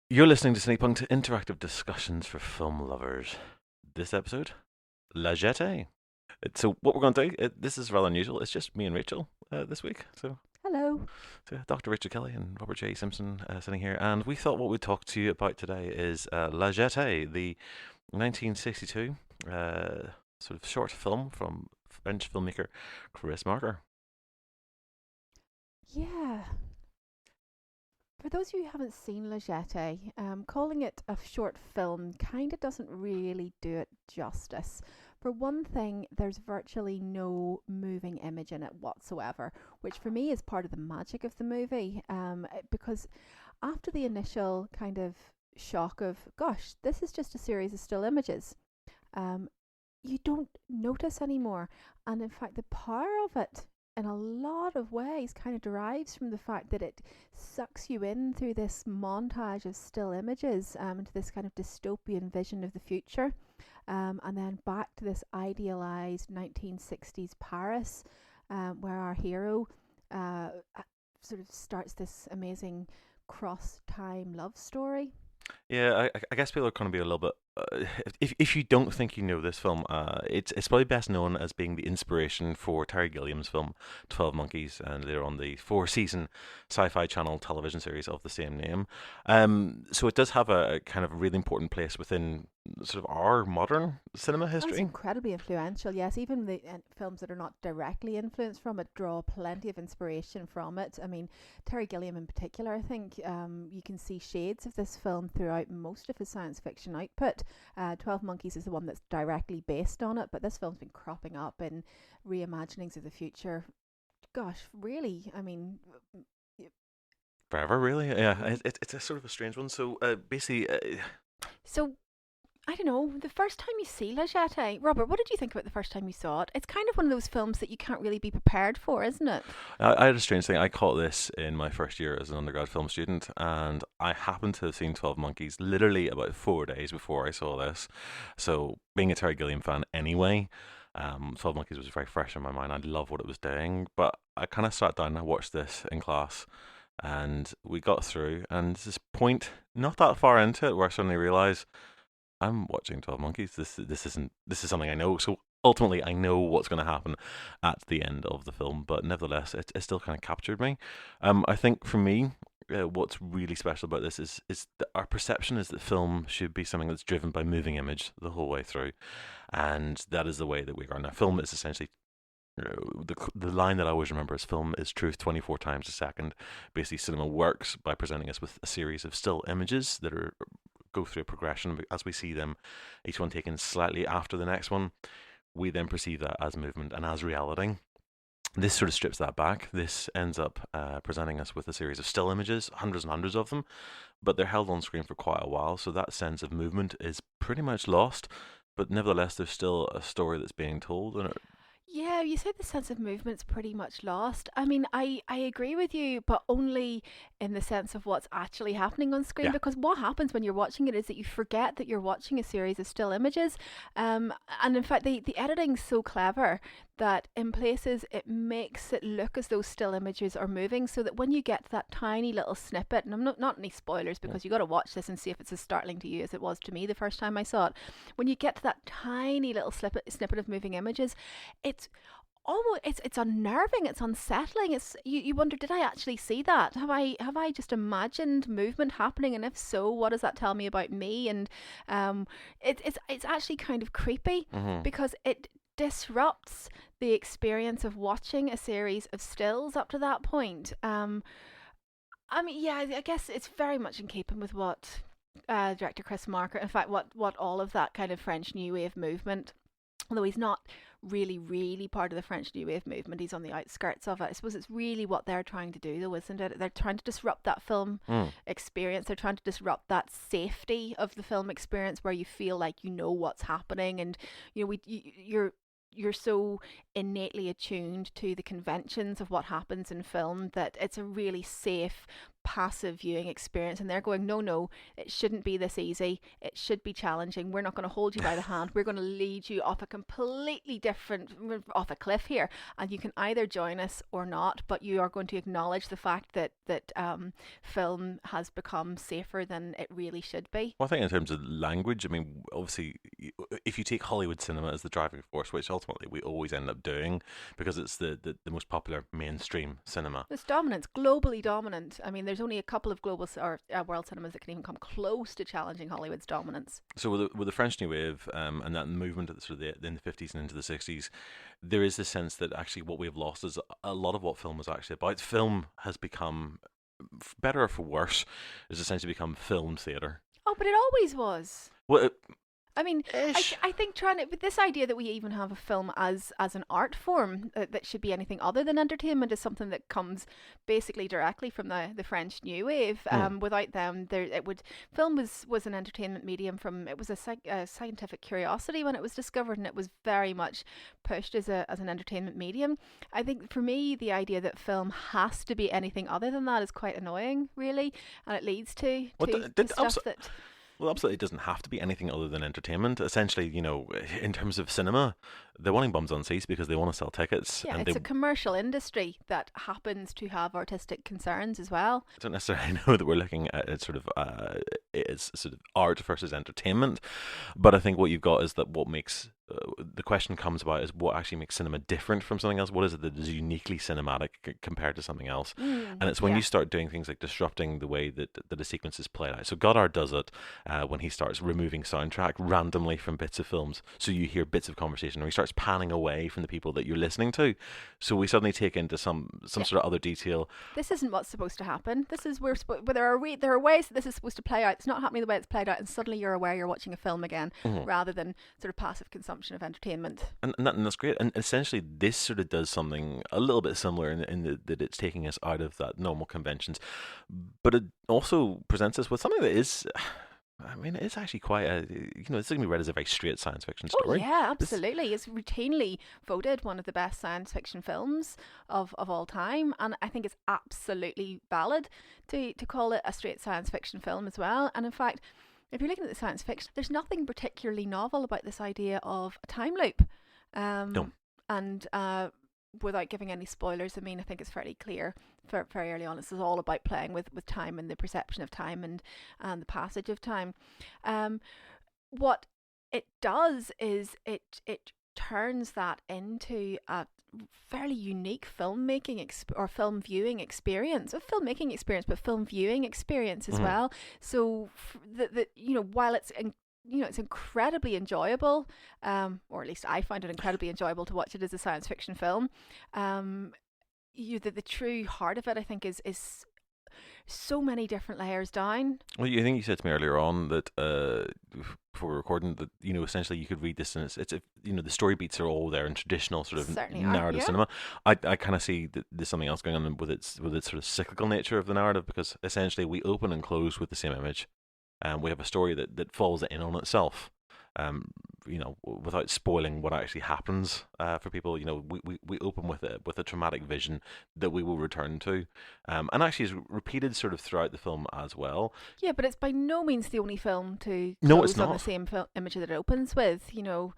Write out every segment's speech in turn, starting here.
You're listening to Cinepunked interactive discussions for film lovers. This episode, La Jetée. So what we're going to do, this is rather unusual. It's just me and Rachel this week. Hello. So Dr. Richard Kelly and Robert J. Simpson sitting here, and we thought what we'd talk to you about today is La Jetée, the 1962 sort of short film from French filmmaker Chris Marker. Yeah. For those of you who haven't seen La Jetée, calling it a short film kind of doesn't really do it justice. For one thing, there's virtually no moving image in it whatsoever, which for me is part of the magic of the movie. Because after the initial kind of shock of, gosh, this is just a series of still images, um, you don't notice anymore. And in fact, the power of it, in a lot of ways, kind of derives from the fact that it sucks you in through this montage of still images into this kind of dystopian vision of the future. And then back to this idealized 1960s Paris, where our hero uh, sort of starts this amazing cross time love story. Yeah, I guess people are going to be a little bit. If you don't think you know this film, it's probably best known as being the inspiration for Terry Gilliam's film 12 Monkeys, and later on the four-season sci-fi channel television series of the same name. So it does have a kind of really important place within sort of our modern cinema Oh, it's history. incredibly influential. Yes, even the films that are not directly influenced from it draw plenty of inspiration from it. I mean, Terry Gilliam in particular, I think you can see shades of this film throughout most of his science fiction output. 12 Monkeys is the one that's directly based on it, but this film's been cropping up in reimaginings of the future. Gosh, really? I mean, Forever, really. Yeah, it's a sort of a strange one. So basically, so I don't know. The first time you see La Jetée, Robert, what did you think about the first time you saw it? It's kind of one of those films that you can't really be prepared for, isn't it? I had a strange thing. I caught this in my first year as an undergrad film student, and I happened to have seen 12 Monkeys literally about 4 days before I saw this. So, being a Terry Gilliam fan anyway, 12 Monkeys was very fresh in my mind. I love what it was doing, but I kind of sat down and I watched this in class, and we got through, and there's this point not that far into it where I suddenly realised I'm watching 12 Monkeys. This is something I know. So ultimately, I know what's going to happen at the end of the film, but nevertheless, it still kind of captured me. I think for me, what's really special about this is that our perception is that film should be something that's driven by moving image the whole way through, and that is the way that we are now. Film is essentially the line that I always remember is film is truth 24 times a second. Basically, cinema works by presenting us with a series of still images that are go through a progression as we see them, each one taken slightly after the next one. We then perceive that as movement and as reality. This sort of strips that back. This ends up presenting us with a series of still images, hundreds and hundreds of them, but they're held on screen for quite a while, so that sense of movement is pretty much lost. But nevertheless, there's still a story that's being told, and Yeah, you said the sense of movement's pretty much lost. I mean, I agree with you, but only in the sense of what's actually happening on screen. yeah, Because what happens when you're watching it is that you forget that you're watching a series of still images. And in fact, the editing's so clever that in places it makes it look as though still images are moving, so that when you get that tiny little snippet, and I'm not any spoilers yeah. because you got to watch this and see if it's as startling to you as it was to me the first time I saw it. When you get to that tiny little snippet of moving images, it's almost it's unnerving, it's unsettling. It's you wonder, did I actually see that? Have I just imagined movement happening, and if so, what does that tell me about me? And it's actually kind of creepy Mm-hmm. because it disrupts the experience of watching a series of stills up to that point. I mean, yeah, I guess it's very much in keeping with what director Chris Marker, in fact, what all of that kind of French New Wave movement, although he's not really part of the French New Wave movement, he's on the outskirts of it. I suppose it's really what they're trying to do, though, isn't it? They're trying to disrupt that film Mm. experience. They're trying to disrupt that safety of the film experience where you feel like you know what's happening, and you know you're you're so innately attuned to the conventions of what happens in film that it's a really safe, passive viewing experience, and they're going, no, no, it shouldn't be this easy, it should be challenging, we're not going to hold you by the hand, we're going to lead you off a completely different, off a cliff here, and you can either join us or not, but you are going to acknowledge the fact that film has become safer than it really should be. Well, I think in terms of language, I mean, obviously, if you take Hollywood cinema as the driving force, which ultimately we always end up doing because it's the most popular mainstream cinema. It's dominant, it's globally dominant. I mean, there's only a couple of global or world cinemas that can even come close to challenging Hollywood's dominance. So with the French New Wave and that movement at sort of in the 50s and into the 60s, there is this sense that actually what we've lost is a lot of what film was actually about. Film has become, better or for worse, has essentially become film theatre. Oh, but it always was. Well, I mean, I think trying to, but this idea that we even have a film as an art form that should be anything other than entertainment is something that comes basically directly from the French New Wave. Without them, film was an entertainment medium it was a scientific curiosity when it was discovered, and it was very much pushed as an entertainment medium. I think for me, the idea that film has to be anything other than that is quite annoying, really, and it leads to stuff that. Well, absolutely, it doesn't have to be anything other than entertainment. Essentially, in terms of cinema, they're wanting bums on seats because they want to sell tickets. Yeah, and it's a commercial industry that happens to have artistic concerns as well. I don't necessarily know that we're looking at it it's sort of art versus entertainment, but I think what you've got is that what makes the question comes about is what actually makes cinema different from something else. What is it that is uniquely cinematic compared to something else? And it's when you start doing things like disrupting the way that a sequence is played out. So Godard does it when he starts removing soundtrack randomly from bits of films, so you hear bits of conversation, or he starts panning away from the people that you're listening to, so we suddenly take into some sort of other detail. This isn't what's supposed to happen. This is where there are ways that this is supposed to play out. It's not happening the way it's played out, and suddenly you're aware you're watching a film again, rather than sort of passive consumption of entertainment. And that's great. And essentially, this sort of does something a little bit similar in that it's taking us out of that normal conventions, but it also presents us with something that is. I mean, it's actually quite it's going to be read as a very straight science fiction story. Oh, yeah, absolutely. It's routinely voted one of the best science fiction films of all time. And I think it's absolutely valid to call it a straight science fiction film as well. And in fact, if you're looking at the science fiction, there's nothing particularly novel about this idea of a time loop. No. And without giving any spoilers, I mean, I think it's fairly clear very early on. This is all about playing with time and the perception of time and the passage of time. What it does is it turns that into a fairly unique filmmaking or film viewing experience, a filmmaking experience, but film viewing experience as well. So while it's it's incredibly enjoyable, or at least I find it incredibly enjoyable to watch it as a science fiction film. The true heart of it, I think, is so many different layers down. Well, I think you said to me earlier on that before recording that essentially you could read this and it's the story beats are all there in traditional sort of narrative cinema. I kind of see that there's something else going on with its sort of cyclical nature of the narrative, because essentially we open and close with the same image. We have a story that falls in on itself, without spoiling what actually happens for people. We open with a traumatic vision that we will return to, and actually is repeated sort of throughout the film as well. Yeah, but it's by no means the only film to close it's not on the same image that it opens with. In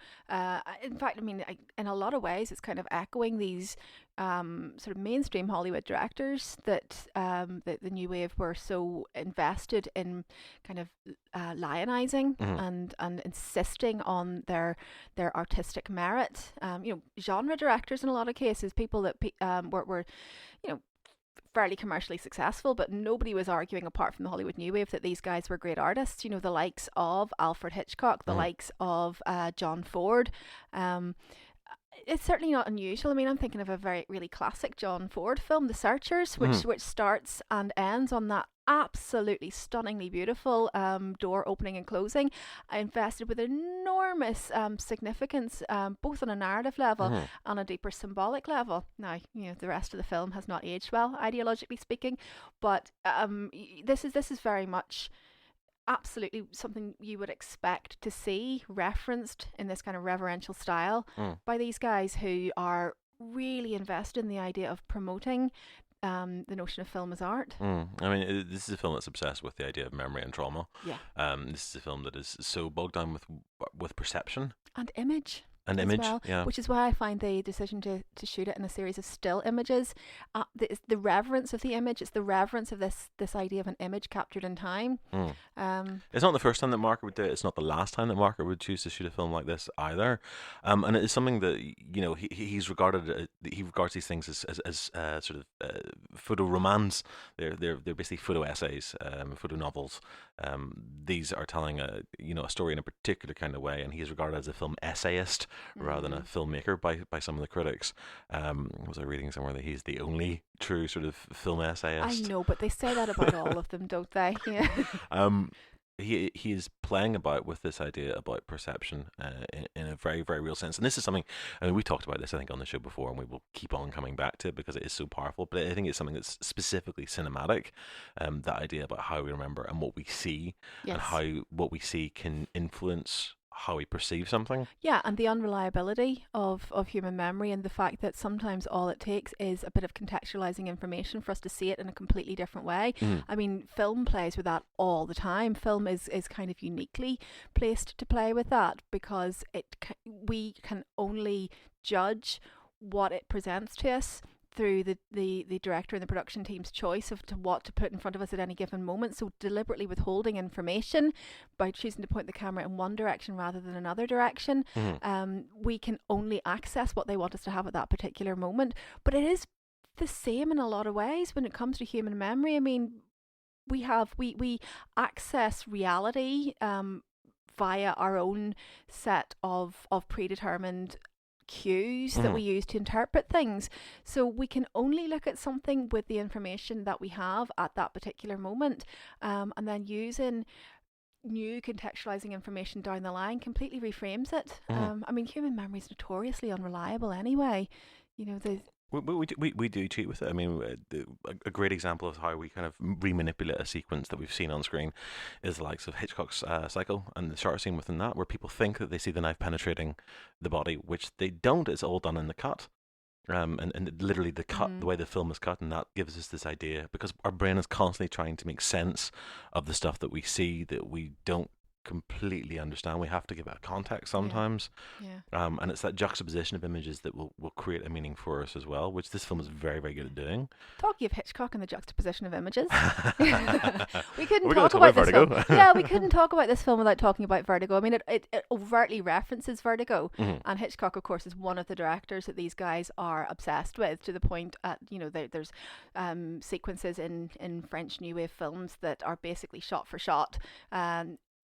fact, I mean, in a lot of ways, it's kind of echoing these sort of mainstream Hollywood directors that the New Wave were so invested in kind of lionizing and insisting on their artistic merit. Genre directors in a lot of cases, people that were fairly commercially successful, but nobody was arguing apart from the Hollywood New Wave that these guys were great artists. The likes of Alfred Hitchcock, the likes of John Ford. It's certainly not unusual. I mean, I'm thinking of a really classic John Ford film, The Searchers, which starts and ends on that absolutely stunningly beautiful door opening and closing. I invested with enormous significance, both on a narrative level and a deeper symbolic level. Now, the rest of the film has not aged well, ideologically speaking, but this is very much absolutely something you would expect to see referenced in this kind of reverential style by these guys who are really invested in the idea of promoting the notion of film as art. I mean, this is a film that's obsessed with the idea of memory and trauma. Yeah. This is a film that is so bogged down with perception and image. And as image, well, yeah. Which is why I find the decision to shoot it in a series of still images, the reverence of the image, it's the reverence of this idea of an image captured in time. It's not the first time that Marker would do it. It's not the last time that Marker would choose to shoot a film like this either. And it is something that, you know, he regards these things as sort of photo romance. They're basically photo essays, photo novels. These are telling a story in a particular kind of way, and he is regarded as a film essayist rather than a filmmaker by some of the critics. Was I reading somewhere that he's the only true sort of film essayist? I know, but they say that about all of them, don't they? Yeah. He is playing about with this idea about perception in a very, very real sense. And this is something, I mean, we talked about this, I think, on the show before, and we will keep on coming back to it because it is so powerful. But I think it's something that's specifically cinematic, that idea about how we remember and what we see, Yes. and how what we see can influence how we perceive something. Yeah, and the unreliability of human memory, and the fact that sometimes all it takes is a bit of contextualizing information for us to see it in a completely different way. I mean, film plays with that all the time. Film is kind of uniquely placed to play with that because we can only judge what it presents to us through the director and the production team's choice of what to put in front of us at any given moment. So deliberately withholding information by choosing to point the camera in one direction rather than another direction, we can only access what they want us to have at that particular moment. But it is the same in a lot of ways when it comes to human memory. I mean, we access reality via our own set of predetermined cues that we use to interpret things. So we can only look at something with the information that we have at that particular moment, and then using new contextualizing information down the line completely reframes it. I mean, human memory is notoriously unreliable anyway. You know, we do cheat with it. I mean, a great example of how we kind of remanipulate a sequence that we've seen on screen is the likes of Hitchcock's Psycho, and the short scene within that where people think that they see the knife penetrating the body, which they don't. It's all done in the cut. And literally the cut, the way the film is cut, and that gives us this idea, because our brain is constantly trying to make sense of the stuff that we see that we don't completely understand. We have to give it a context sometimes. And it's that juxtaposition of images that will create a meaning for us as well, which this film is very, very good at doing. Talking of Hitchcock and the juxtaposition of images, we couldn't talk about this Vertigo. film. Yeah, we couldn't talk about this film without talking about Vertigo. I mean, it overtly references Vertigo, and Hitchcock, of course, is one of the directors that these guys are obsessed with, to the point there's sequences in French New Wave films that are basically shot for shot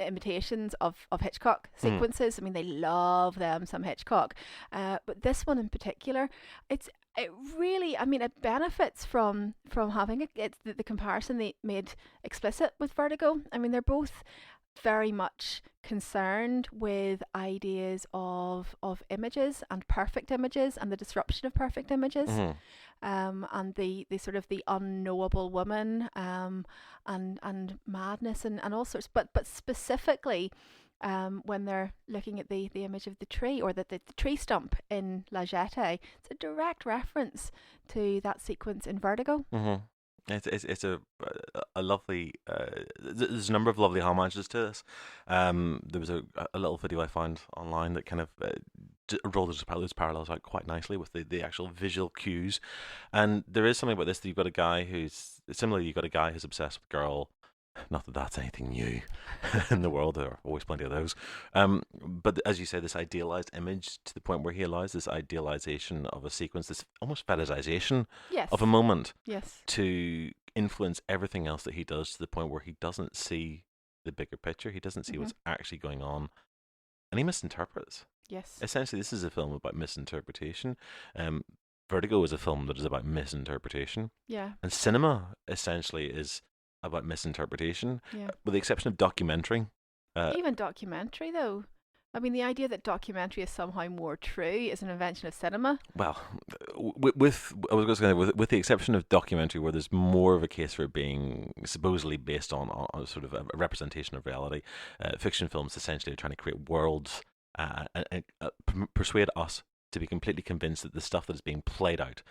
imitations of Hitchcock sequences. I mean, they love them some Hitchcock, but this one in particular, it really, I mean, it benefits from having it's the comparison they made explicit with Vertigo. I mean, they're both very much concerned with ideas of images and perfect images and the disruption of perfect images, and the sort of the unknowable woman, and madness and all sorts, but specifically when they're looking at the image of the tree, or the tree stump in La Jetée, it's a direct reference to that sequence in Vertigo. It's a lovely. There's a number of lovely homages to this. There was a little video I found online that kind of rolled those parallels out quite nicely with the actual visual cues. And there is something about this that you've got a guy who's obsessed with a girl. Not that that's anything new in the world. There are always plenty of those. But as you say, this idealized image, to the point where he allows this idealization of a sequence, this almost fetishization of a moment, to influence everything else that he does, to the point where he doesn't see the bigger picture. He doesn't see what's actually going on, and he misinterprets. Yes. Essentially, this is a film about misinterpretation. Vertigo is a film that is about misinterpretation. Yeah. And cinema essentially is about misinterpretation, with the exception of documentary. Even documentary, though. I mean, the idea that documentary is somehow more true is an invention of cinema. Well, with I was going to say, with the exception of documentary, where there's more of a case for it being supposedly based on sort of a representation of reality, fiction films essentially are trying to create worlds and persuade us to be completely convinced that the stuff that is being played out,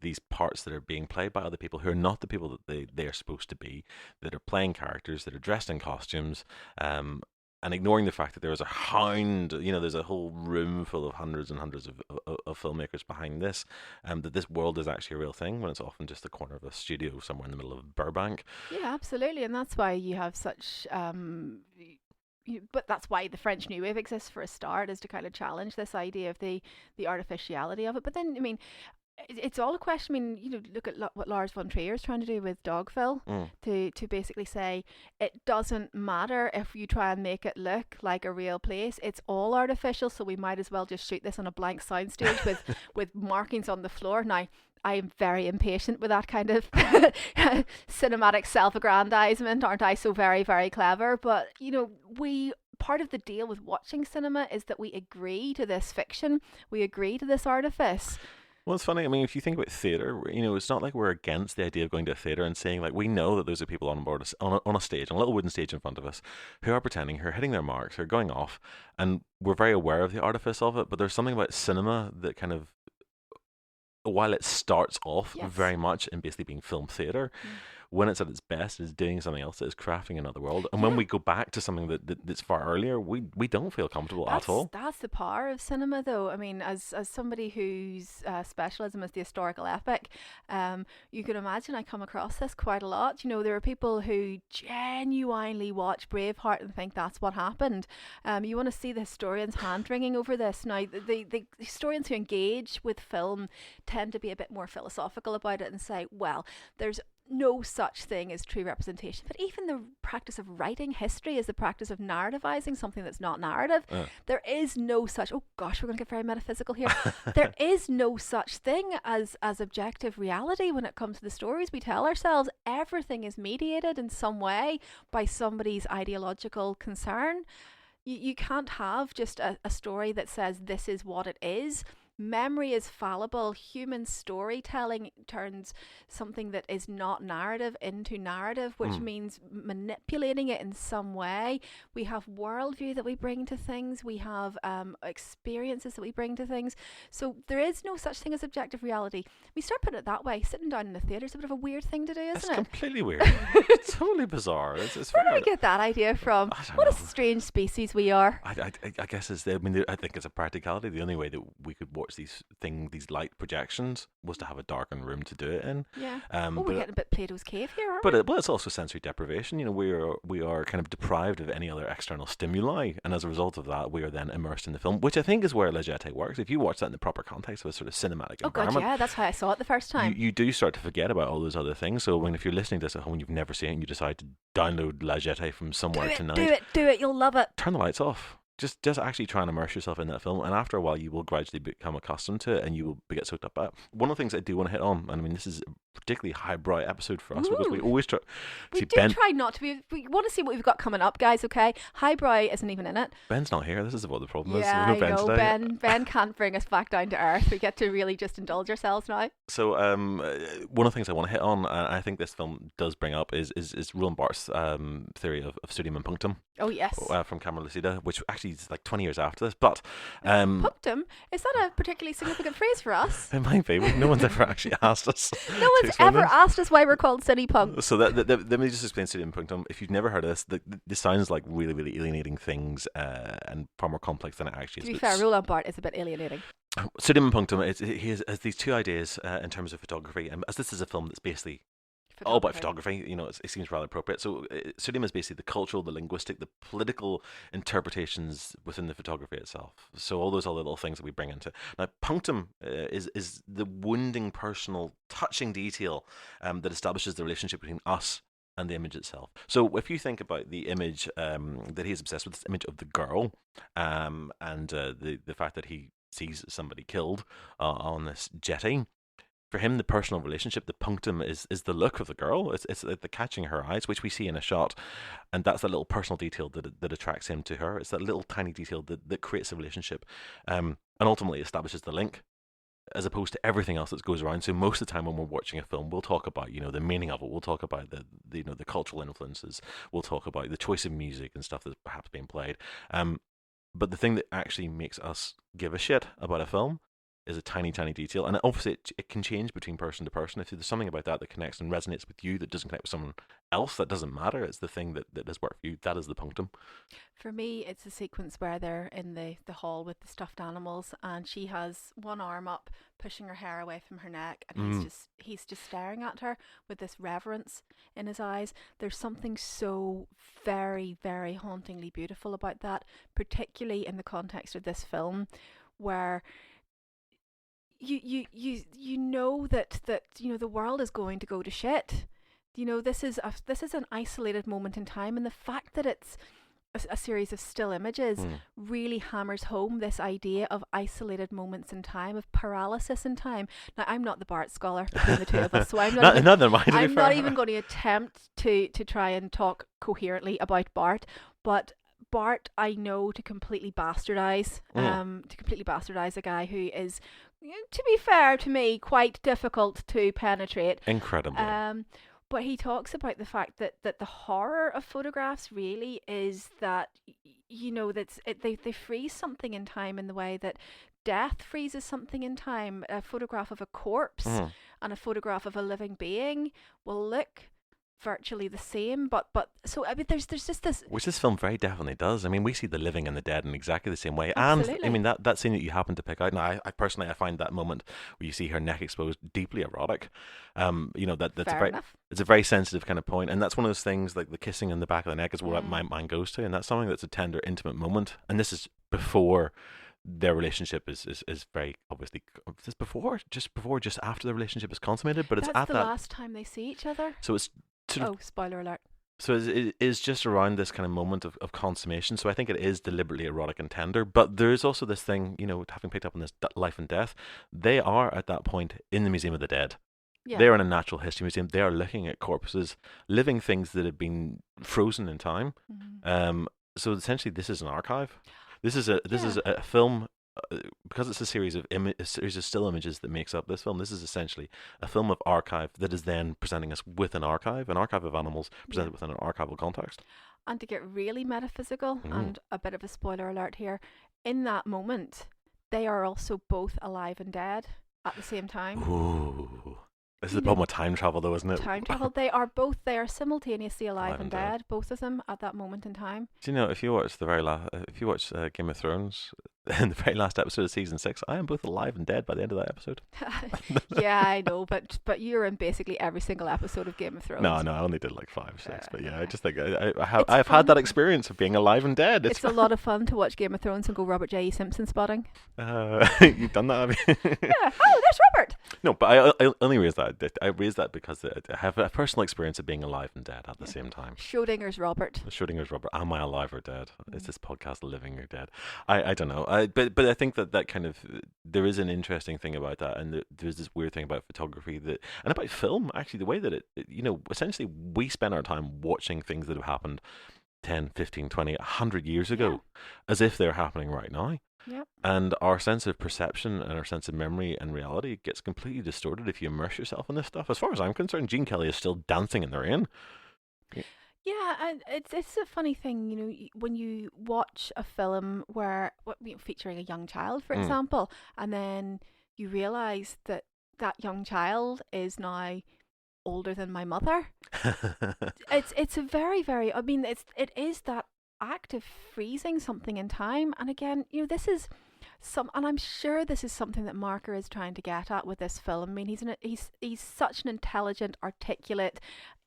these parts that are being played by other people who are not the people that they are supposed to be, that are playing characters, that are dressed in costumes, and ignoring the fact that there is a hound, there's a whole room full of hundreds and hundreds of filmmakers behind this, that this world is actually a real thing when it's often just the corner of a studio somewhere in the middle of Burbank. Yeah, absolutely, and that's why you have such. But that's why the French New Wave exists for a start, is to kind of challenge this idea of the artificiality of it. But then, I mean, it's all a question. I mean, look at what Lars von Trier is trying to do with Dogville, to basically say it doesn't matter if you try and make it look like a real place. It's all artificial, so we might as well just shoot this on a blank soundstage with with markings on the floor. Now, I am very impatient with that kind of cinematic self-aggrandizement, aren't I? So very, very clever. But, we part of the deal with watching cinema is that we agree to this fiction, we agree to this artifice. Well, it's funny. I mean, if you think about theatre, it's not like we're against the idea of going to a theatre and saying, like, we know that those are people on board on a stage, on a little wooden stage in front of us, who are pretending, who are hitting their marks, who are going off, and we're very aware of the artifice of it. But there's something about cinema that kind of, while it starts off very much in basically being film theatre, when it's at its best, is doing something else, that is crafting another world. And when we go back to something that's far earlier, we don't feel comfortable at all. That's the power of cinema, though. I mean, as somebody whose specialism is the historical epic, you can imagine I come across this quite a lot. There are people who genuinely watch Braveheart and think that's what happened. You want to see the historians hand-wringing over this. Now, the historians who engage with film tend to be a bit more philosophical about it and say, well, there's no such thing as true representation. But even the practice of writing history is the practice of narrativizing something that's not narrative. There is no such, oh gosh, we're going to get very metaphysical here. There is no such thing as objective reality when it comes to the stories we tell ourselves. Everything is mediated in some way by somebody's ideological concern. You can't have just a story that says this is what it is. Memory is fallible. Human storytelling turns something that is not narrative into narrative, which means manipulating it in some way. We have worldview that we bring to things. We have experiences that we bring to things. So there is no such thing as objective reality. We start putting it that way. Sitting down in the theatre is a bit of a weird thing to do, isn't it? It's completely weird. It's totally bizarre. Where do we get that idea from? What a strange species we are. I guess I think it's a practicality. The only way that we could watch these light projections was to have a darkened room to do it in. Yeah. We're getting a bit Plato's cave here, aren't we? But it's also sensory deprivation. We are kind of deprived of any other external stimuli, and as a result of that, we are then immersed in the film, which I think is where La Jetée works. If you watch that in the proper context of a sort of cinematic environment, God, yeah, that's how I saw it the first time. You do start to forget about all those other things. So if you're listening to this at home and you've never seen it, and you decide to download La Jetée from somewhere tonight, do it, you'll love it. Turn the lights off. Just actually try and immerse yourself in that film, and after a while you will gradually become accustomed to it, and you will get soaked up by it. One of the things I do want to hit on, and I mean this is a particularly highbrow episode for us, because we always try. Try not to be. We want to see what we've got coming up, guys. Okay, highbrow isn't even in it. Ben's not here. This is what the problem is. Yeah, I know. Ben can't bring us back down to earth. We get to really just indulge ourselves now. So one of the things I want to hit on, and I think this film does bring up, is Roland Barthes' theory of studium and punctum. Oh yes. From Camera Lucida, which actually is like 20 years after this. But punctum, is that a particularly significant phrase for us? It might be. No one's ever actually asked us. No one's ever asked us why we're called city punks. So let me just explain studium and punctum. If you've never heard of this, this sounds like really, really alienating things, and far more complex than it actually is. To be fair, Roland Barthes is a bit alienating. Studium and punctum, he has these two ideas in terms of photography, and as this is a film that's basically all about photography, it seems rather appropriate. So studium is basically the cultural, the linguistic, the political interpretations within the photography itself. So all those other little things that we bring into. Now, punctum is the wounding, personal, touching detail that establishes the relationship between us and the image itself. So if you think about the image that he's obsessed with, this image of the girl, and the fact that he sees somebody killed on this jetty, for him, the personal relationship, the punctum is the look of the girl. It's the catching her eyes, which we see in a shot, and that's that little personal detail that attracts him to her. It's that little tiny detail that creates a relationship, and ultimately establishes the link, as opposed to everything else that goes around. So most of the time when we're watching a film, we'll talk about, the meaning of it. We'll talk about the cultural influences. We'll talk about the choice of music and stuff that's perhaps being played. But the thing that actually makes us give a shit about a film is a tiny, tiny detail. And obviously it can change between person to person. If there's something about that connects and resonates with you that doesn't connect with someone else, that doesn't matter. It's the thing that does work for you. That is the punctum. For me, it's a sequence where they're in the hall with the stuffed animals, and she has one arm up, pushing her hair away from her neck, and he's just staring at her with this reverence in his eyes. There's something so very, very hauntingly beautiful about that, particularly in the context of this film, where you know that the world is going to go to shit. This is an isolated moment in time, and the fact that it's a series of still images really hammers home this idea of isolated moments in time, of paralysis in time. Now, I'm not the Bart scholar between the two of us, so I'm not even going to attempt to try and talk coherently about Bart, but Bart, I know, to completely bastardize a guy who is, to be fair to me, quite difficult to penetrate. Incredibly. But he talks about the fact that the horror of photographs really is that, they freeze something in time in the way that death freezes something in time. A photograph of a corpse and a photograph of a living being will look virtually the same, but so I mean there's just this, which this film very definitely does. I mean, we see the living and the dead in exactly the same way. Absolutely. And I mean that scene that you happen to pick out, now I personally find that moment where you see her neck exposed deeply erotic. It's a very sensitive kind of point, and that's one of those things, like the kissing in the back of the neck is where my mind goes to, and that's something that's a tender, intimate moment. And this is before their relationship is very obviously, just after the relationship is consummated, but that's the last time they see each other. So it's spoiler alert. So it is just around this kind of moment of consummation. So I think it is deliberately erotic and tender. But there is also this thing, having picked up on this life and death, they are at that point in the Museum of the Dead. Yeah. They are in a natural history museum. They are looking at corpses, living things that have been frozen in time. So essentially, this is an archive. This is a film. Because it's a series of still images that makes up this film. This is essentially a film of archive that is then presenting us with an archive of animals presented within an archival context. And to get really metaphysical, and a bit of a spoiler alert here, in that moment, they are also both alive and dead at the same time. Ooh. This is the problem with time travel, though, isn't it? Time travel. They are simultaneously alive and dead, both of them at that moment in time. Do you know, if you watch Game of Thrones, in the very last episode of season 6, I am both alive and dead by the end of that episode. Yeah, I know, but you're in basically every single episode of Game of Thrones. No, I only did like 5, 6, but yeah, I just think I've had that experience of being alive and dead. It's a lot of fun to watch Game of Thrones and go Robert J. Simpson spotting. You've done that, have you? Yeah. Oh, there's Robert. No, but I only raised that. I raised that because I have a personal experience of being alive and dead at the same time. Schrodinger's Robert. Am I alive or dead? Is this podcast living or dead? I don't know. But I think that kind of, there is an interesting thing about that, and there's this weird thing about photography and about film, actually, the way that it essentially we spend our time watching things that have happened 10, 15, 20, 100 years ago, as if they're happening right now. Yep. And our sense of perception and our sense of memory and reality gets completely distorted if you immerse yourself in this stuff. As far as I'm concerned, Gene Kelly is still dancing in the rain. Yeah, and it's a funny thing, when you watch a film featuring a young child, for example, and then you realise that young child is now older than my mother. It's a very, very, I mean, it is that act of freezing something in time. And again, this is and I'm sure this is something that Marker is trying to get at with this film. I mean, he's such an intelligent, articulate,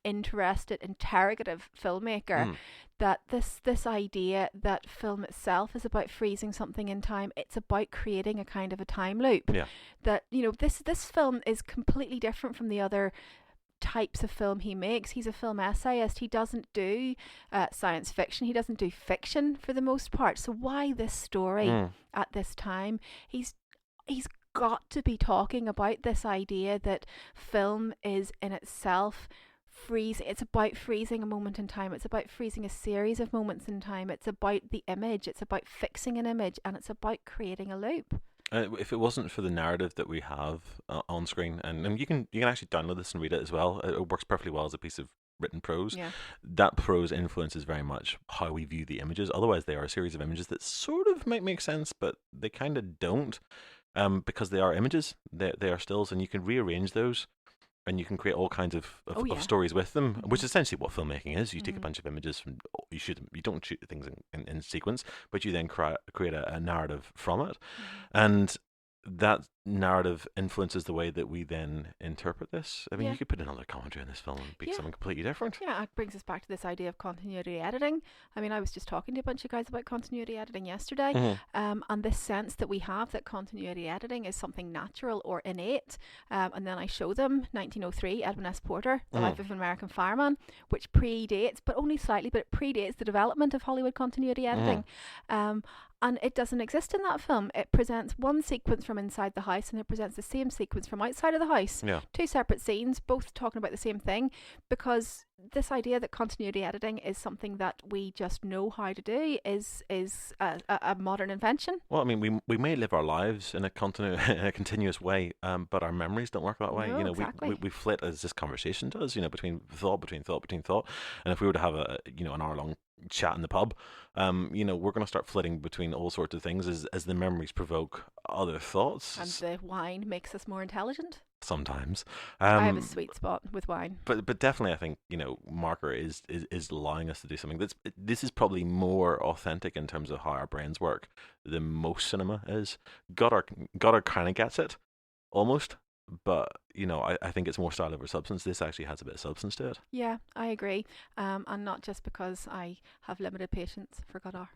interested, interrogative filmmaker that this idea that film itself is about freezing something in time, it's about creating a kind of a time loop. Yeah. That this film is completely different from the other types of film he makes. He's a film essayist. He doesn't do science fiction. He doesn't do fiction for the most part. So why this story at this time? He's got to be talking about this idea that film is in itself it's about freezing a moment in time, it's about freezing a series of moments in time, it's about the image, it's about fixing an image, and it's about creating a loop. If it wasn't for the narrative that we have on screen, and you can actually download this and read it as well. It works perfectly well as a piece of written prose. Yeah. That prose influences very much how we view the images. Otherwise, they are a series of images that sort of might make sense, but they kind of don't, because they are images. They are stills, and you can rearrange those. And you can create all kinds of stories with them, which is essentially what filmmaking is. You take a bunch of images from you don't shoot things in sequence, but you then create a narrative from it, and that narrative influences the way that we then interpret this. I mean, you could put another commentary on this film and be something completely different. Yeah, it brings us back to this idea of continuity editing. I mean, I was just talking to a bunch of guys about continuity editing yesterday, and this sense that we have that continuity editing is something natural or innate. And then I show them 1903, Edwin S. Porter, The Life of an American Fireman, which predates, but only slightly, but it predates the development of Hollywood continuity editing. And it doesn't exist in that film. It presents one sequence from inside the house and it presents the same sequence from outside of the house. Yeah. Two separate scenes, both talking about the same thing, because this idea that continuity editing is something that we just know how to do is a modern invention. Well, I mean, we may live our lives in a continuous way, but our memories don't work that way. No, You know, exactly. we flit as this conversation does. You know, between thought, and if we were to have an hour long chat in the pub, we're going to start flitting between all sorts of things as the memories provoke other thoughts. And the wine makes us more intelligent. Sometimes. I have a sweet spot with wine. But definitely, I think Marker is allowing us to do something this is probably more authentic in terms of how our brains work than most cinema is. Goddard kind of gets it, almost. But I think it's more style over substance. This actually has a bit of substance to it. Yeah, I agree. And not just because I have limited patience for Godard.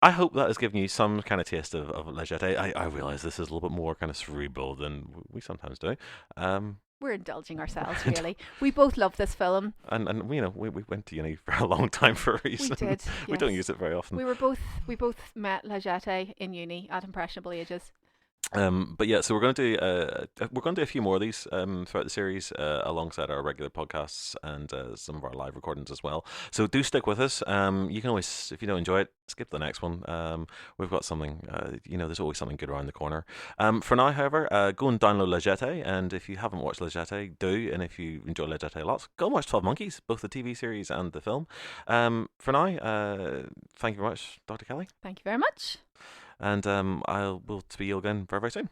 I hope that has given you some kind of taste of La Jetée. I realise this is a little bit more kind of cerebral than we sometimes do. We're indulging ourselves, really. We both love this film. And we went to uni for a long time for a reason. We did. We don't use it very often. We both met La Jetée in uni at impressionable ages. But yeah, so we're going to do a few more of these throughout the series, alongside our regular podcasts and some of our live recordings as well. So do stick with us. You can always, if you don't enjoy it, skip the next one. We've got something. There's always something good around the corner. For now, however, go and download La Jetée, and if you haven't watched La Jetée, do. And if you enjoy La Jetée a lot, go and watch 12 Monkeys, both the TV series and the film. For now, thank you very much, Dr. Kelly. Thank you very much. And we'll see you again very, very soon.